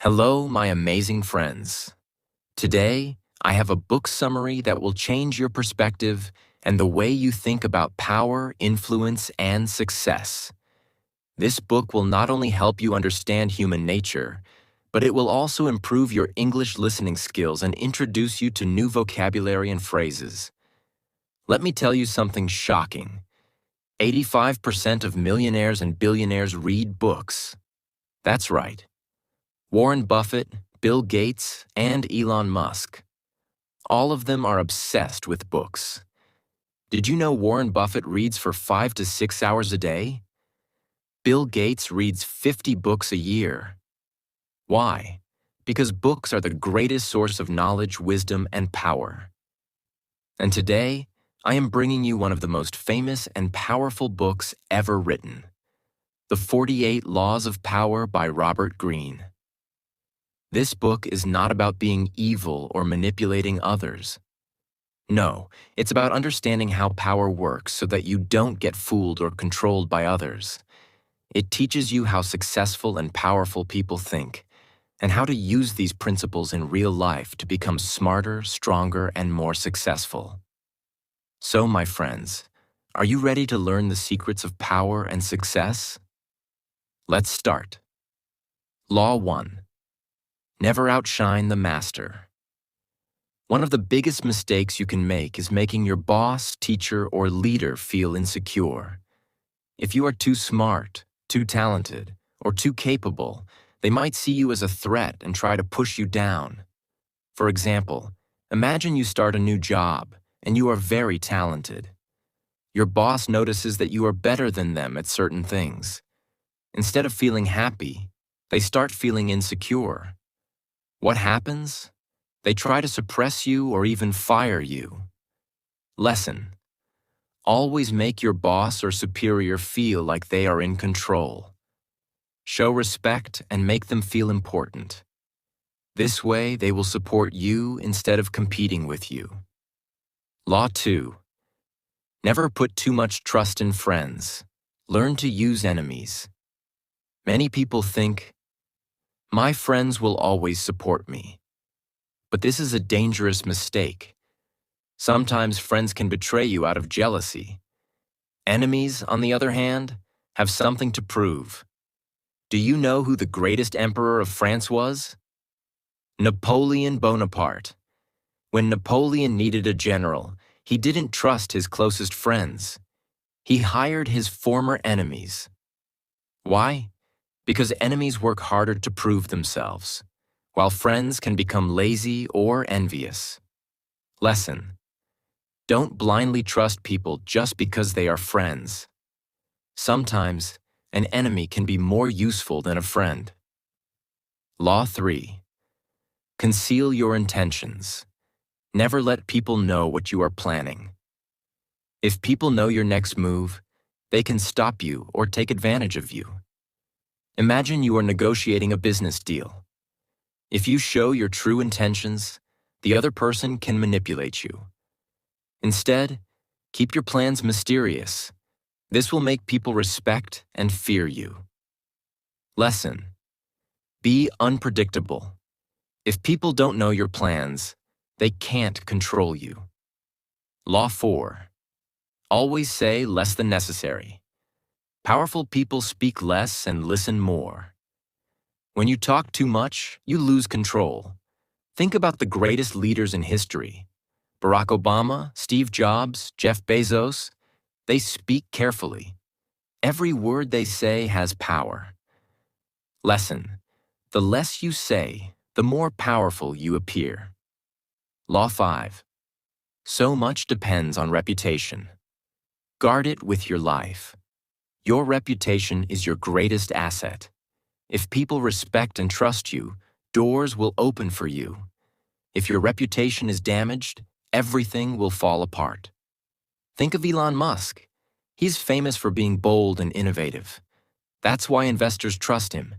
Hello, my amazing friends. Today, I have a book summary that will change your perspective and the way you think about power, influence, and success. This book will not only help you understand human nature, but it will also improve your English listening skills and introduce you to new vocabulary and phrases. Let me tell you something shocking. 85% of millionaires and billionaires read books. That's right. Warren Buffett, Bill Gates, and Elon Musk. All of them are obsessed with books. Did you know Warren Buffett reads for 5 to 6 hours a day? Bill Gates reads 50 books a year. Why? Because books are the greatest source of knowledge, wisdom, and power. And today, I am bringing you one of the most famous and powerful books ever written, The 48 Laws of Power by Robert Greene. This book is not about being evil or manipulating others. No, it's about understanding how power works so that you don't get fooled or controlled by others. It teaches you how successful and powerful people think, and how to use these principles in real life to become smarter, stronger, and more successful. So, my friends, are you ready to learn the secrets of power and success? Let's start. Law 1. Never outshine the master. One of the biggest mistakes you can make is making your boss, teacher, or leader feel insecure. If you are too smart, too talented, or too capable, they might see you as a threat and try to push you down. For example, imagine you start a new job and you are very talented. Your boss notices that you are better than them at certain things. Instead of feeling happy, they start feeling insecure. What happens? They try to suppress you or even fire you. Lesson: always make your boss or superior feel like they are in control. Show respect and make them feel important. This way, they will support you instead of competing with you. Law 2. Never put too much trust in friends. Learn to use enemies. Many people think, my friends will always support me. But this is a dangerous mistake. Sometimes friends can betray you out of jealousy. Enemies, on the other hand, have something to prove. Do you know who the greatest emperor of France was? Napoleon Bonaparte. When Napoleon needed a general, he didn't trust his closest friends. He hired his former enemies. Why? Because enemies work harder to prove themselves, while friends can become lazy or envious. Lesson: don't blindly trust people just because they are friends. Sometimes, an enemy can be more useful than a friend. Law 3. Conceal your intentions. Never let people know what you are planning. If people know your next move, they can stop you or take advantage of you. Imagine you are negotiating a business deal. If you show your true intentions, the other person can manipulate you. Instead, keep your plans mysterious. This will make people respect and fear you. Lesson: be unpredictable. If people don't know your plans, they can't control you. Law 4. Always say less than necessary. Powerful people speak less and listen more. When you talk too much, you lose control. Think about the greatest leaders in history. Barack Obama, Steve Jobs, Jeff Bezos. They speak carefully. Every word they say has power. Lesson: the less you say, the more powerful you appear. Law 5. So much depends on reputation. Guard it with your life. Your reputation is your greatest asset. If people respect and trust you, doors will open for you. If your reputation is damaged, everything will fall apart. Think of Elon Musk. He's famous for being bold and innovative. That's why investors trust him.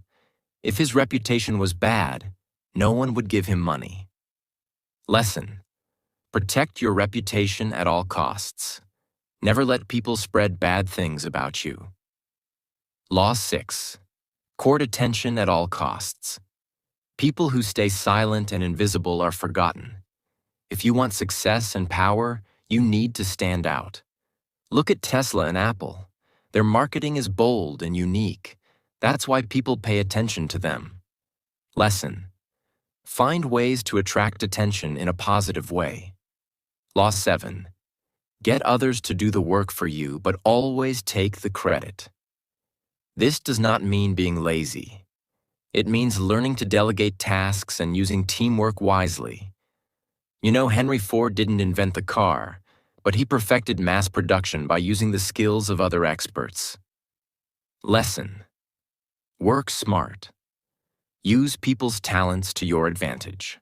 If his reputation was bad, no one would give him money. Lesson: protect your reputation at all costs. Never let people spread bad things about you. Law 6. Court attention at all costs. People who stay silent and invisible are forgotten. If you want success and power, you need to stand out. Look at Tesla and Apple. Their marketing is bold and unique. That's why people pay attention to them. Lesson: find ways to attract attention in a positive way. Law 7. Get others to do the work for you, but always take the credit. This does not mean being lazy. It means learning to delegate tasks and using teamwork wisely. You know, Henry Ford didn't invent the car, but he perfected mass production by using the skills of other experts. Lesson: work smart. Use people's talents to your advantage.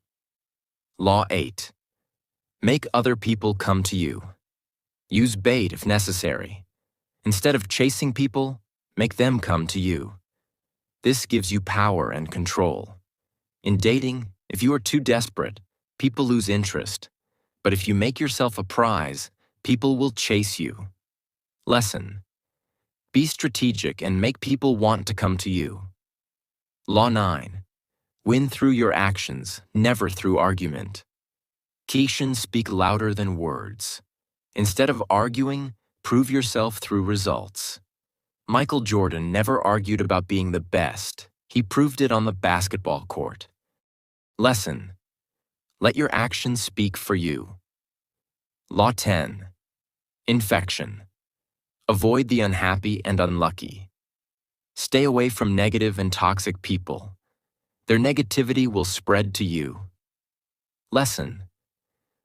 Law 8. Make other people come to you. Use bait if necessary. Instead of chasing people, make them come to you. This gives you power and control. In dating, if you are too desperate, people lose interest. But if you make yourself a prize, people will chase you. Lesson: be strategic and make people want to come to you. Law 9. Win through your actions, never through argument. Actions speak louder than words. Instead of arguing, prove yourself through results. Michael Jordan never argued about being the best. He proved it on the basketball court. Lesson: let your actions speak for you. Law 10. Infection. Avoid the unhappy and unlucky. Stay away from negative and toxic people. Their negativity will spread to you. Lesson: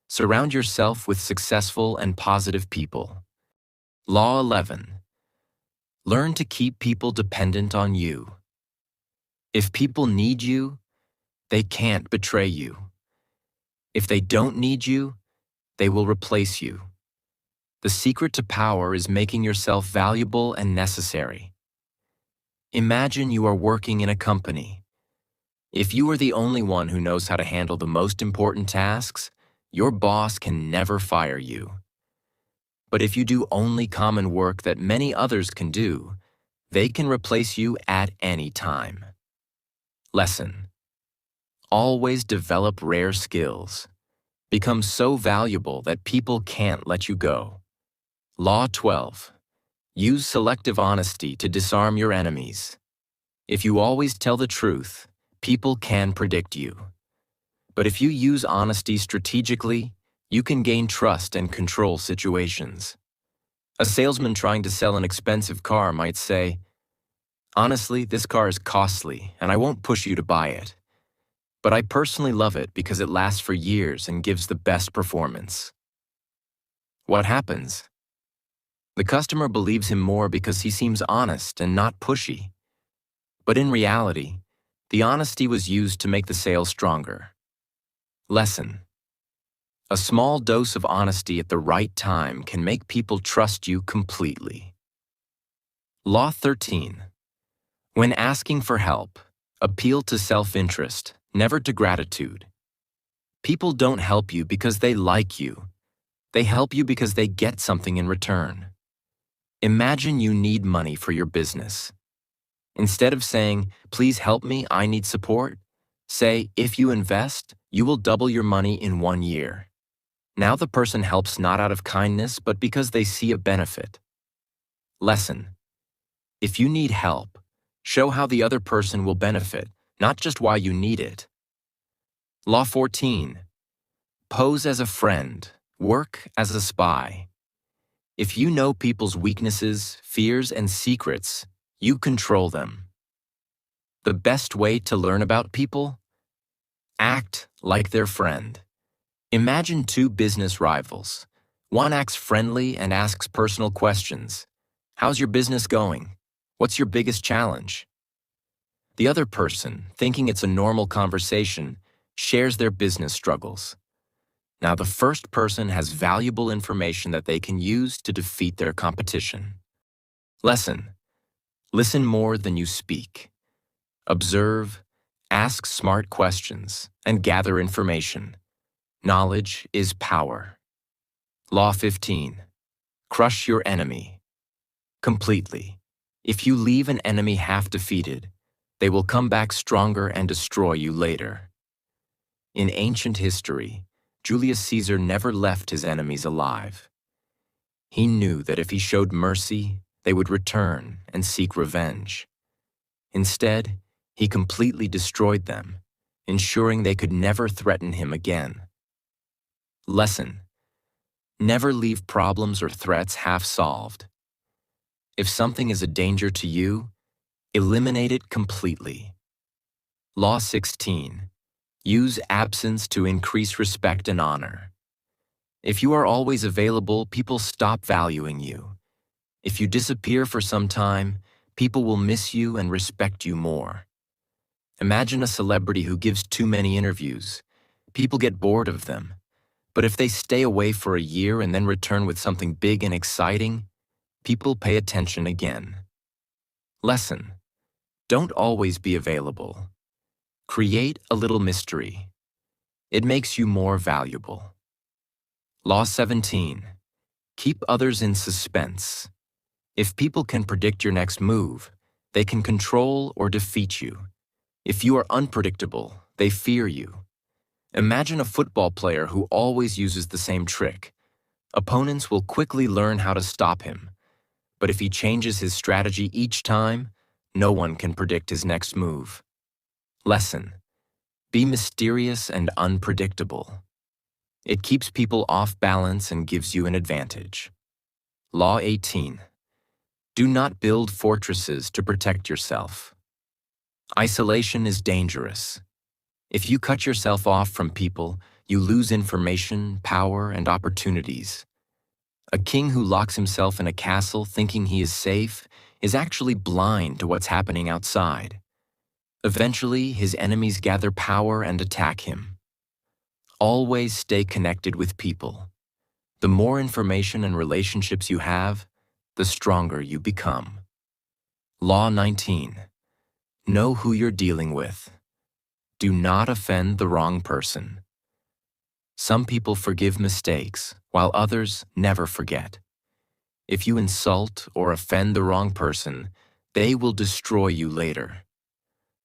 surround yourself with successful and positive people. Law 11. Learn to keep people dependent on you. If people need you, they can't betray you. If they don't need you, they will replace you. The secret to power is making yourself valuable and necessary. Imagine you are working in a company. If you are the only one who knows how to handle the most important tasks, your boss can never fire you. But if you do only common work that many others can do, they can replace you at any time. Lesson: always develop rare skills. Become so valuable that people can't let you go. Law 12. Use selective honesty to disarm your enemies. If you always tell the truth, people can predict you. But if you use honesty strategically, you can gain trust and control situations. A salesman trying to sell an expensive car might say, "Honestly, this car is costly, and I won't push you to buy it. But I personally love it because it lasts for years and gives the best performance." What happens? The customer believes him more because he seems honest and not pushy. But in reality, the honesty was used to make the sale stronger. Lesson: a small dose of honesty at the right time can make people trust you completely. Law 13. When asking for help, appeal to self-interest, never to gratitude. People don't help you because they like you. They help you because they get something in return. Imagine you need money for your business. Instead of saying, "Please help me, I need support," say, "If you invest, you will double your money in 1 year." Now the person helps not out of kindness, but because they see a benefit. Lesson: if you need help, show how the other person will benefit, not just why you need it. Law 14. Pose as a friend, work as a spy. If you know people's weaknesses, fears, and secrets, you control them. The best way to learn about people? Act like their friend. Imagine two business rivals. One acts friendly and asks personal questions. "How's your business going? What's your biggest challenge?" The other person, thinking it's a normal conversation, shares their business struggles. Now the first person has valuable information that they can use to defeat their competition. Lesson: listen more than you speak. Observe, ask smart questions, and gather information. Knowledge is power. Law 15. Crush your enemy completely. If you leave an enemy half defeated, They will come back stronger and destroy you later. In ancient history, Julius Caesar never left his enemies alive. He knew that if he showed mercy, they would return and seek revenge. Instead, he completely destroyed them, ensuring they could never threaten him again. Lesson: never leave problems or threats half-solved. If something is a danger to you, eliminate it completely. Law 16. Use absence to increase respect and honor. If you are always available, people stop valuing you. If you disappear for some time, people will miss you and respect you more. Imagine a celebrity who gives too many interviews. People get bored of them. But if they stay away for a year and then return with something big and exciting, people pay attention again. Lesson: don't always be available. Create a little mystery. It makes you more valuable. Law 17. Keep others in suspense. If people can predict your next move, they can control or defeat you. If you are unpredictable, they fear you. Imagine a football player who always uses the same trick. Opponents will quickly learn how to stop him. But if he changes his strategy each time, no one can predict his next move. Lesson: be mysterious and unpredictable. It keeps people off balance and gives you an advantage. Law 18. Do not build fortresses to protect yourself. Isolation is dangerous. If you cut yourself off from people, you lose information, power, and opportunities. A king who locks himself in a castle thinking he is safe is actually blind to what's happening outside. Eventually, his enemies gather power and attack him. Always stay connected with people. The more information and relationships you have, the stronger you become. Law 19. Know who you're dealing with. Do not offend the wrong person. Some people forgive mistakes, while others never forget. If you insult or offend the wrong person, they will destroy you later.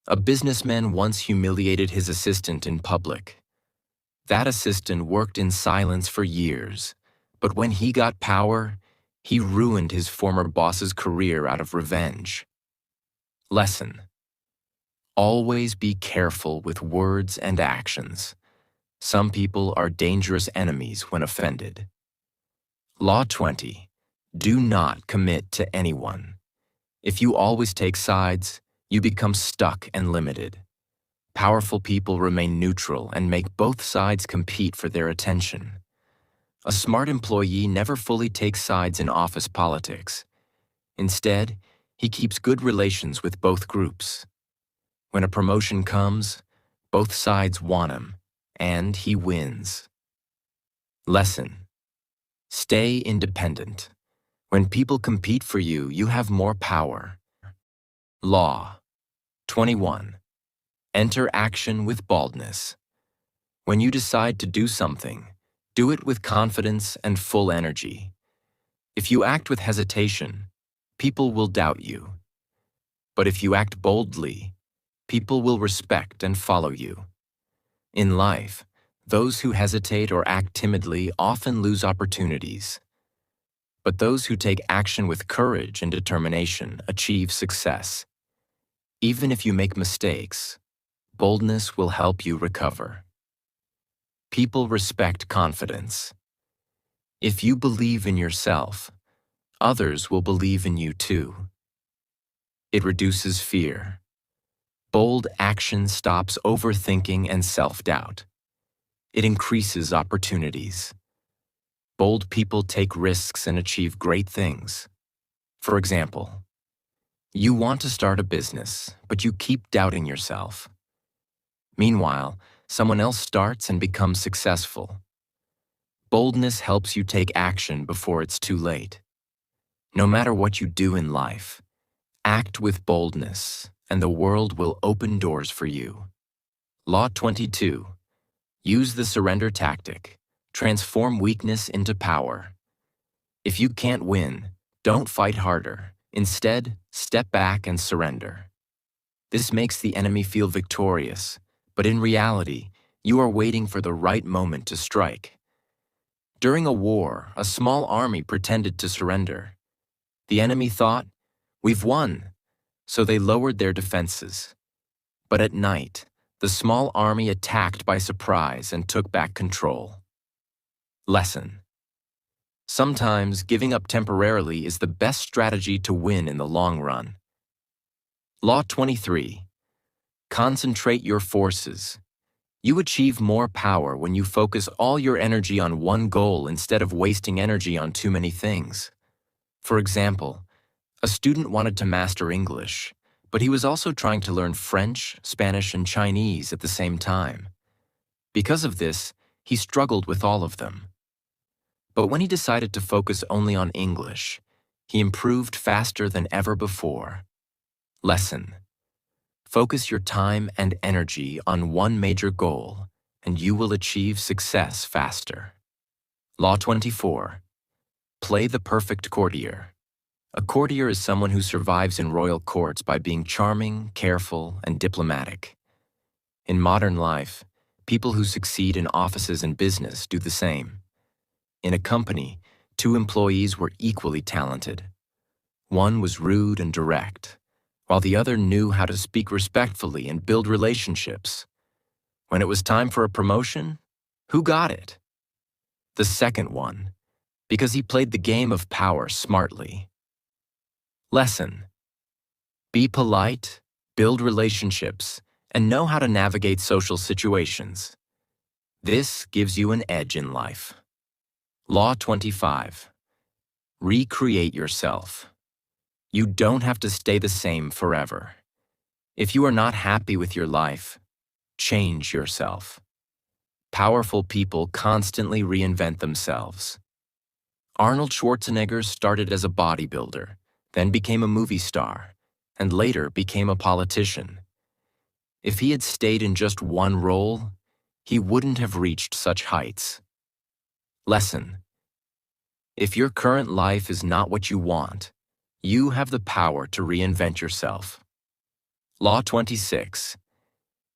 A businessman once humiliated his assistant in public. That assistant worked in silence for years, but when he got power, he ruined his former boss's career out of revenge. Lesson: always be careful with words and actions. Some people are dangerous enemies when offended. Law 20. Do not commit to anyone. If you always take sides, you become stuck and limited. Powerful people remain neutral and make both sides compete for their attention. A smart employee never fully takes sides in office politics. Instead, he keeps good relations with both groups. When a promotion comes, both sides want him, and he wins. Lesson: stay independent. When people compete for you, you have more power. Law 21. Enter action with boldness. When you decide to do something, do it with confidence and full energy. If you act with hesitation, people will doubt you. But if you act boldly, people will respect and follow you. In life, those who hesitate or act timidly often lose opportunities. But those who take action with courage and determination achieve success. Even if you make mistakes, boldness will help you recover. People respect confidence. If you believe in yourself, others will believe in you too. It reduces fear. Bold action stops overthinking and self-doubt. It increases opportunities. Bold people take risks and achieve great things. For example, you want to start a business, but you keep doubting yourself. Meanwhile, someone else starts and becomes successful. Boldness helps you take action before it's too late. No matter what you do in life, act with boldness, and the world will open doors for you. Law 22. Use the surrender tactic. Transform weakness into power. If you can't win, don't fight harder. Instead, step back and surrender. This makes the enemy feel victorious, but in reality, you are waiting for the right moment to strike. During a war, a small army pretended to surrender. The enemy thought, "We've won," so they lowered their defenses. But at night, the small army attacked by surprise and took back control. Lesson: sometimes giving up temporarily is the best strategy to win in the long run. Law 23. Concentrate your forces. You achieve more power when you focus all your energy on one goal instead of wasting energy on too many things. For example, a student wanted to master English, but he was also trying to learn French, Spanish, and Chinese at the same time. Because of this, he struggled with all of them. But when he decided to focus only on English, he improved faster than ever before. Lesson: focus your time and energy on one major goal, and you will achieve success faster. Law 24. Play the perfect courtier. A courtier is someone who survives in royal courts by being charming, careful, and diplomatic. In modern life, people who succeed in offices and business do the same. In a company, 2 employees were equally talented. One was rude and direct, while the other knew how to speak respectfully and build relationships. When it was time for a promotion, who got it? The second one, because he played the game of power smartly. Lesson: be polite, build relationships, and know how to navigate social situations. This gives you an edge in life. Law 25. Recreate yourself. You don't have to stay the same forever. If you are not happy with your life, change yourself. Powerful people constantly reinvent themselves. Arnold Schwarzenegger started as a bodybuilder, then became a movie star, and later became a politician. If he had stayed in just one role, he wouldn't have reached such heights. Lesson: if your current life is not what you want, you have the power to reinvent yourself. Law 26.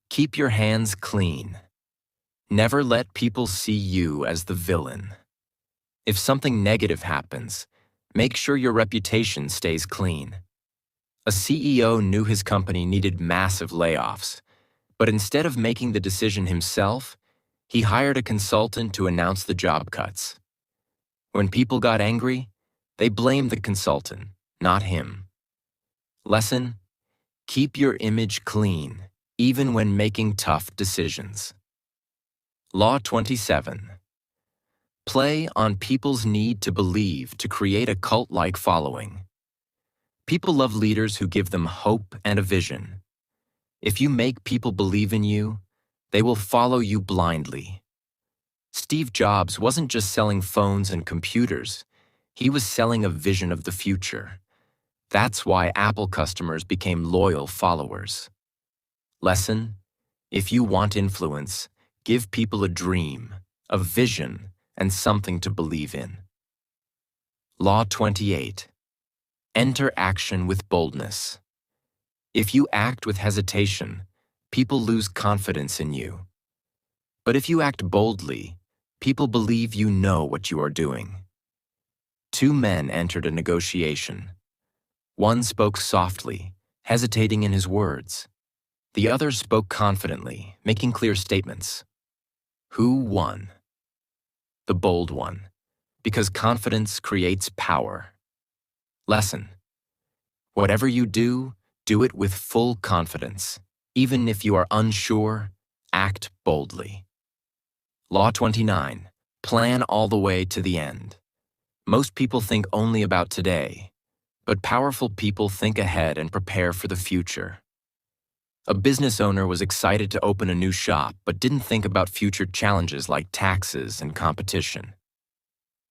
Keep your hands clean. Never let people see you as the villain. If something negative happens, make sure your reputation stays clean. A CEO knew his company needed massive layoffs, but instead of making the decision himself, he hired a consultant to announce the job cuts. When people got angry, they blamed the consultant, not him. Lesson: keep your image clean, even when making tough decisions. Law 27. Play on people's need to believe to create a cult-like following. People love leaders who give them hope and a vision. If you make people believe in you, they will follow you blindly. Steve Jobs wasn't just selling phones and computers, he was selling a vision of the future. That's why Apple customers became loyal followers. Lesson: if you want influence, give people a dream, a vision, and something to believe in. Law 28. Enter action with boldness. If you act with hesitation, people lose confidence in you. But if you act boldly, people believe you know what you are doing. 2 men entered a negotiation. One spoke softly, hesitating in his words. The other spoke confidently, making clear statements. Who won? The bold one, because confidence creates power. Lesson: whatever you do, do it with full confidence. Even if you are unsure, act boldly. Law 29. Plan all the way to the end. Most people think only about today, but powerful people think ahead and prepare for the future. A business owner was excited to open a new shop but didn't think about future challenges like taxes and competition.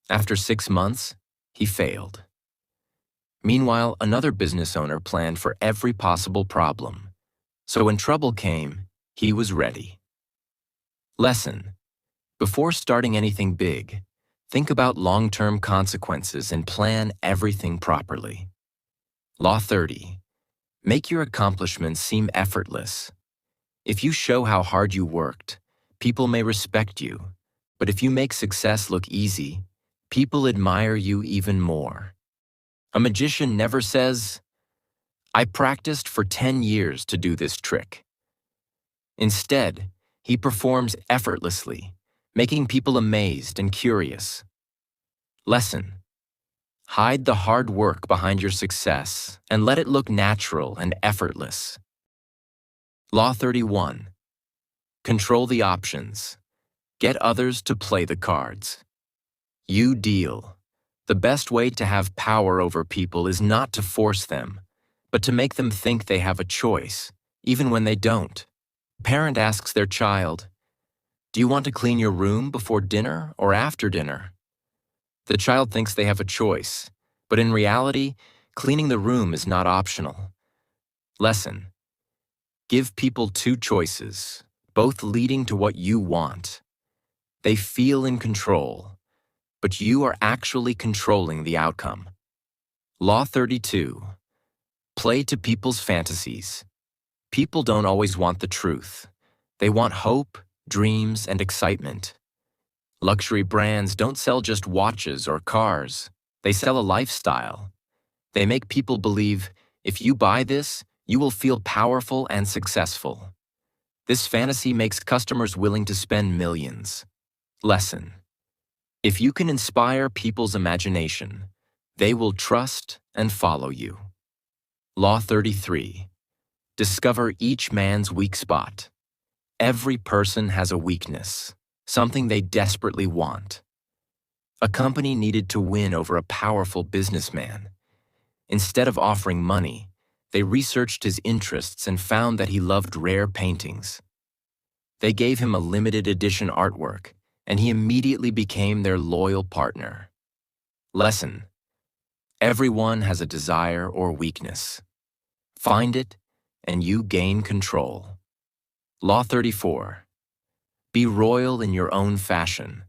After 6 months, he failed. Meanwhile, another business owner planned for every possible problem. So when trouble came, he was ready. Lesson: before starting anything big, think about long-term consequences and plan everything properly. Law 30. Make your accomplishments seem effortless. If you show how hard you worked, people may respect you. But if you make success look easy, people admire you even more. A magician never says, "I practiced for 10 years to do this trick." Instead, he performs effortlessly, making people amazed and curious. Lesson: hide the hard work behind your success and let it look natural and effortless. Law 31. Control the options. Get others to play the cards. You deal. The best way to have power over people is not to force them, but to make them think they have a choice, even when they don't. A parent asks their child, "Do you want to clean your room before dinner or after dinner?" The child thinks they have a choice, but in reality, cleaning the room is not optional. Lesson: give people two choices, both leading to what you want. They feel in control, but you are actually controlling the outcome. Law 32. Play to people's fantasies. People don't always want the truth. They want hope, dreams, and excitement. Luxury brands don't sell just watches or cars. They sell a lifestyle. They make people believe, if you buy this, you will feel powerful and successful. This fantasy makes customers willing to spend millions. Lesson: if you can inspire people's imagination, they will trust and follow you. Law 33. Discover each man's weak spot. Every person has a weakness, something they desperately want. A company needed to win over a powerful businessman. Instead of offering money, they researched his interests and found that he loved rare paintings. They gave him a limited edition artwork, and he immediately became their loyal partner. Lesson: everyone has a desire or weakness. Find it, and you gain control. Law 34. Be royal in your own fashion.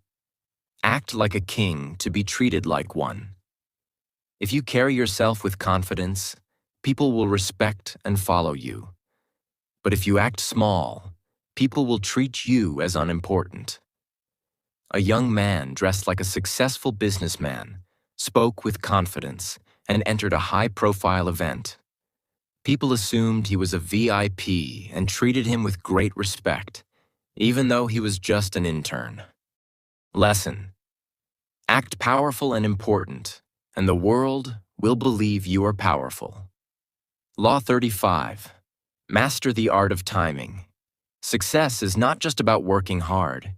Act like a king to be treated like one. If you carry yourself with confidence, people will respect and follow you. But if you act small, people will treat you as unimportant. A young man dressed like a successful businessman spoke with confidence and entered a high-profile event. People assumed he was a VIP and treated him with great respect, even though he was just an intern. Lesson: act powerful and important, and the world will believe you are powerful. Law 35. Master the art of timing. Success is not just about working hard.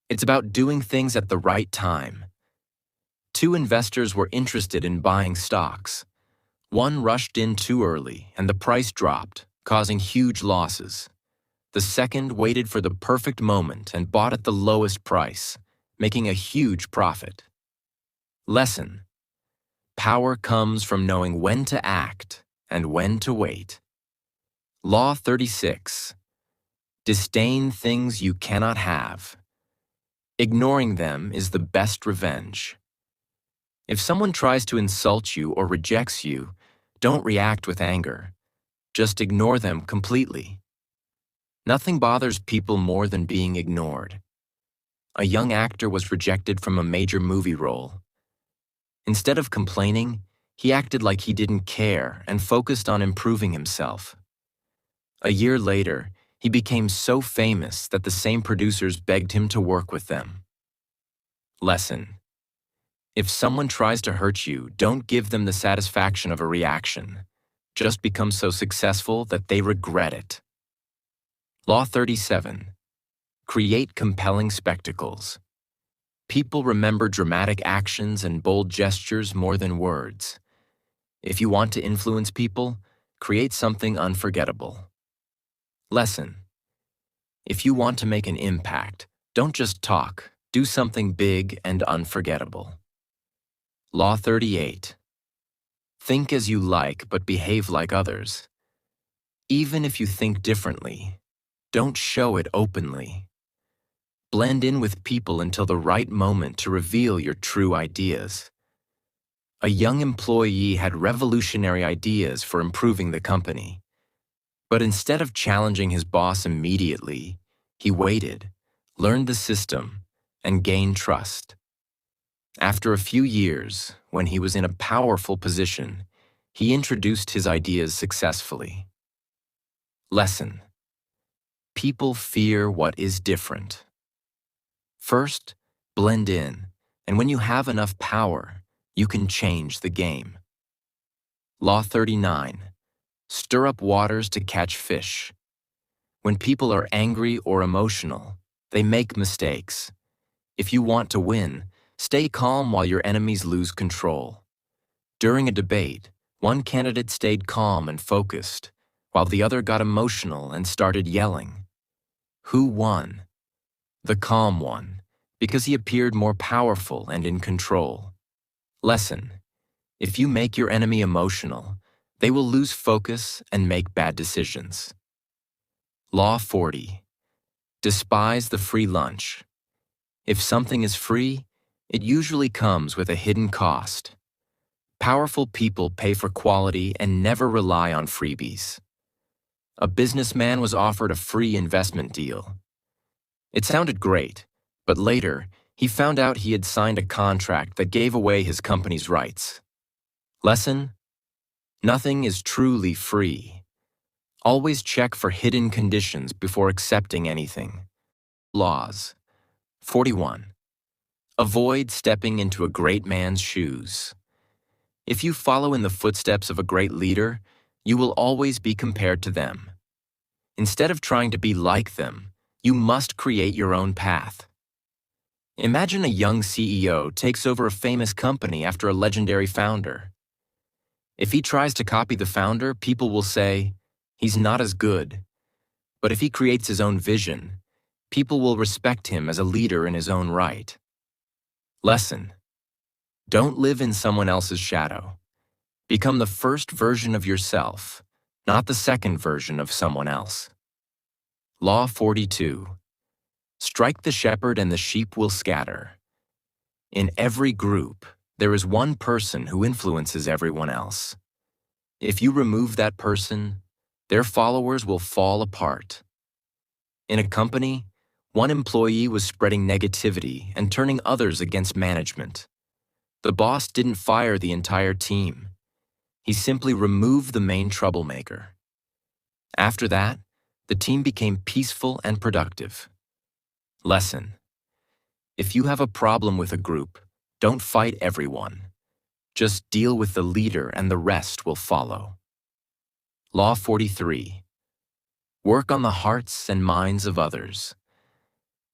It's about doing things at the right time. Two investors were interested in buying stocks. One rushed in too early, and the price dropped, causing huge losses. The second waited for the perfect moment and bought at the lowest price, making a huge profit. Lesson: power comes from knowing when to act and when to wait. Law 36. Disdain things you cannot have. Ignoring them is the best revenge. If someone tries to insult you or rejects you, don't react with anger. Just ignore them completely. Nothing bothers people more than being ignored. A young actor was rejected from a major movie role. Instead of complaining, he acted like he didn't care and focused on improving himself. A year later, he became so famous that the same producers begged him to work with them. Lesson: if someone tries to hurt you, don't give them the satisfaction of a reaction. Just become so successful that they regret it. Law 37. Create compelling spectacles. People remember dramatic actions and bold gestures more than words. If you want to influence people, create something unforgettable. Lesson: if you want to make an impact, don't just talk, do something big and unforgettable. Law 38. Think as you like, but behave like others. Even if you think differently, don't show it openly. Blend in with people until the right moment to reveal your true ideas. A young employee had revolutionary ideas for improving the company. But instead of challenging his boss immediately, he waited, learned the system, and gained trust. After a few years, when he was in a powerful position, he introduced his ideas successfully. Lesson: people fear what is different. First, blend in, and when you have enough power, you can change the game. Law 39. Stir up waters to catch fish. When people are angry or emotional, they make mistakes. If you want to win, stay calm while your enemies lose control. During a debate, one candidate stayed calm and focused, while the other got emotional and started yelling. Who won? The calm one, because he appeared more powerful and in control. Lesson: if you make your enemy emotional, they will lose focus and make bad decisions. Law 40. Despise the free lunch. If something is free, it usually comes with a hidden cost. Powerful people pay for quality and never rely on freebies. A businessman was offered a free investment deal. It sounded great, but later, he found out he had signed a contract that gave away his company's rights. Lesson: nothing is truly free. Always check for hidden conditions before accepting anything. Laws. 41. Avoid stepping into a great man's shoes. If you follow in the footsteps of a great leader, you will always be compared to them. Instead of trying to be like them, you must create your own path. Imagine a young CEO takes over a famous company after a legendary founder. If he tries to copy the founder, people will say, he's not as good. But if he creates his own vision, people will respect him as a leader in his own right. Lesson: don't live in someone else's shadow. Become the first version of yourself, not the second version of someone else. Law 42. Strike the shepherd and the sheep will scatter. In every group, there is one person who influences everyone else. If you remove that person, their followers will fall apart. In a company, one employee was spreading negativity and turning others against management. The boss didn't fire the entire team. He simply removed the main troublemaker. After that, the team became peaceful and productive. Lesson: if you have a problem with a group, don't fight everyone. Just deal with the leader and the rest will follow. Law 43. Work on the hearts and minds of others.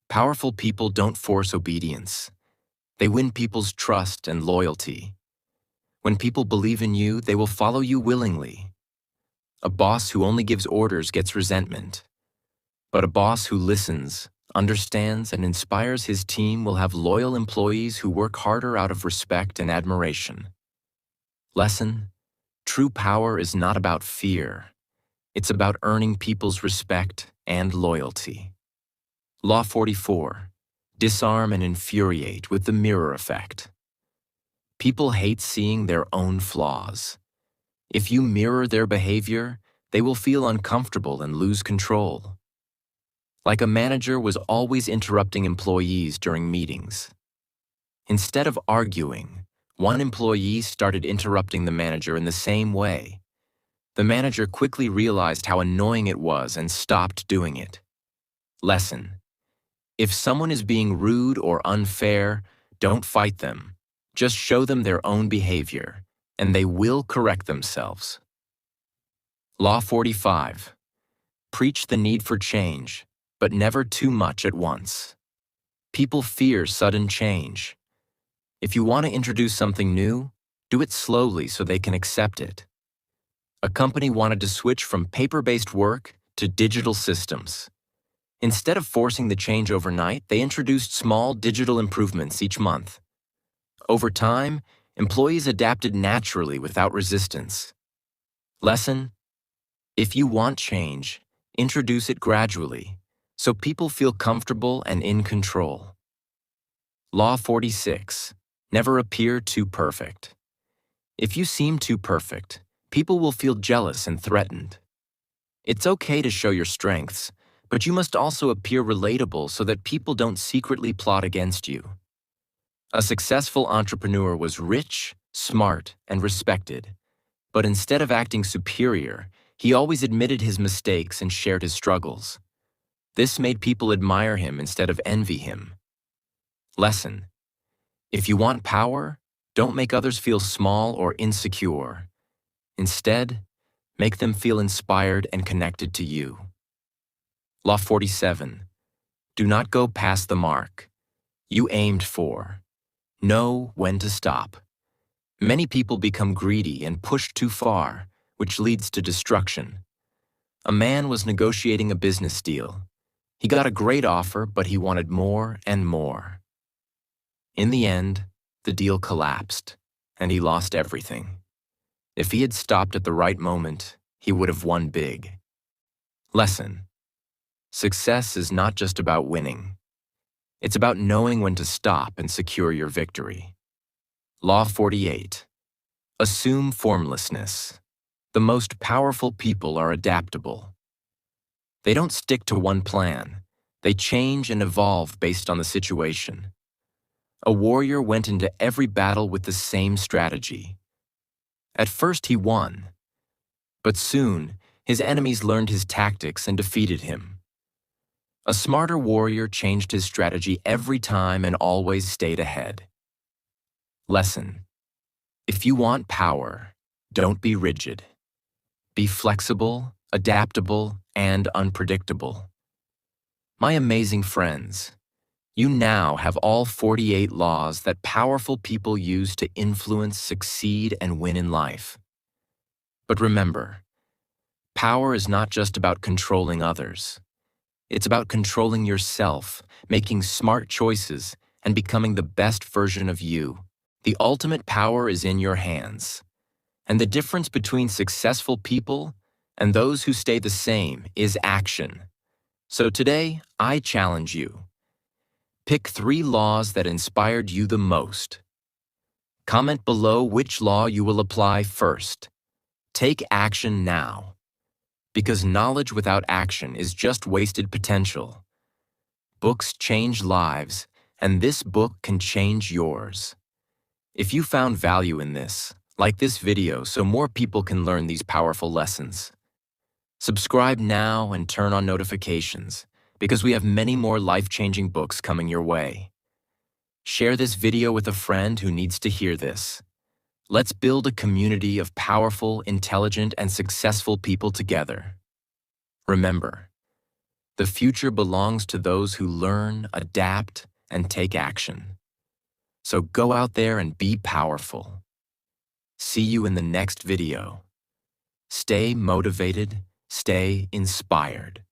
Powerful people don't force obedience. They win people's trust and loyalty. When people believe in you, they will follow you willingly. A boss who only gives orders gets resentment. But a boss who listens, understands, and inspires his team will have loyal employees who work harder out of respect and admiration. Lesson: true power is not about fear. It's about earning people's respect and loyalty. Law 44. Disarm and infuriate with the mirror effect. People hate seeing their own flaws. If you mirror their behavior, they will feel uncomfortable and lose control. Like a manager was always interrupting employees during meetings. Instead of arguing, one employee started interrupting the manager in the same way. The manager quickly realized how annoying it was and stopped doing it. Lesson: if someone is being rude or unfair, don't fight them. Just show them their own behavior, and they will correct themselves. Law 45. Preach the need for change, but never too much at once. People fear sudden change. If you want to introduce something new, do it slowly so they can accept it. A company wanted to switch from paper-based work to digital systems. Instead of forcing the change overnight, they introduced small digital improvements each month. Over time, employees adapted naturally without resistance. Lesson: if you want change, introduce it gradually, so people feel comfortable and in control. Law 46. Never appear too perfect. If you seem too perfect, people will feel jealous and threatened. It's okay to show your strengths, but you must also appear relatable so that people don't secretly plot against you. A successful entrepreneur was rich, smart, and respected, but instead of acting superior, he always admitted his mistakes and shared his struggles. This made people admire him instead of envy him. Lesson: if you want power, don't make others feel small or insecure. Instead, make them feel inspired and connected to you. Law 47. Do not go past the mark you aimed for. Know when to stop. Many people become greedy and push too far, which leads to destruction. A man was negotiating a business deal. He got a great offer, but he wanted more and more. In the end, the deal collapsed, and he lost everything. If he had stopped at the right moment, he would have won big. Lesson: success is not just about winning. It's about knowing when to stop and secure your victory. Law 48. Assume formlessness. The most powerful people are adaptable. They don't stick to one plan. They change and evolve based on the situation. A warrior went into every battle with the same strategy. At first he won, but soon his enemies learned his tactics and defeated him. A smarter warrior changed his strategy every time and always stayed ahead. Lesson: if you want power, don't be rigid. Be flexible, adaptable, and unpredictable. My amazing friends, you now have all 48 laws that powerful people use to influence, succeed, and win in life. But remember, power is not just about controlling others. It's about controlling yourself, making smart choices, and becoming the best version of you. The ultimate power is in your hands. And the difference between successful people and those who stay the same is action. So today, I challenge you. Pick 3 laws that inspired you the most. Comment below which law you will apply first. Take action now. Because knowledge without action is just wasted potential. Books change lives, and this book can change yours. If you found value in this, like this video so more people can learn these powerful lessons. Subscribe now and turn on notifications, because we have many more life-changing books coming your way. Share this video with a friend who needs to hear this. Let's build a community of powerful, intelligent, and successful people together. Remember, the future belongs to those who learn, adapt, and take action. So go out there and be powerful. See you in the next video. Stay motivated, stay inspired.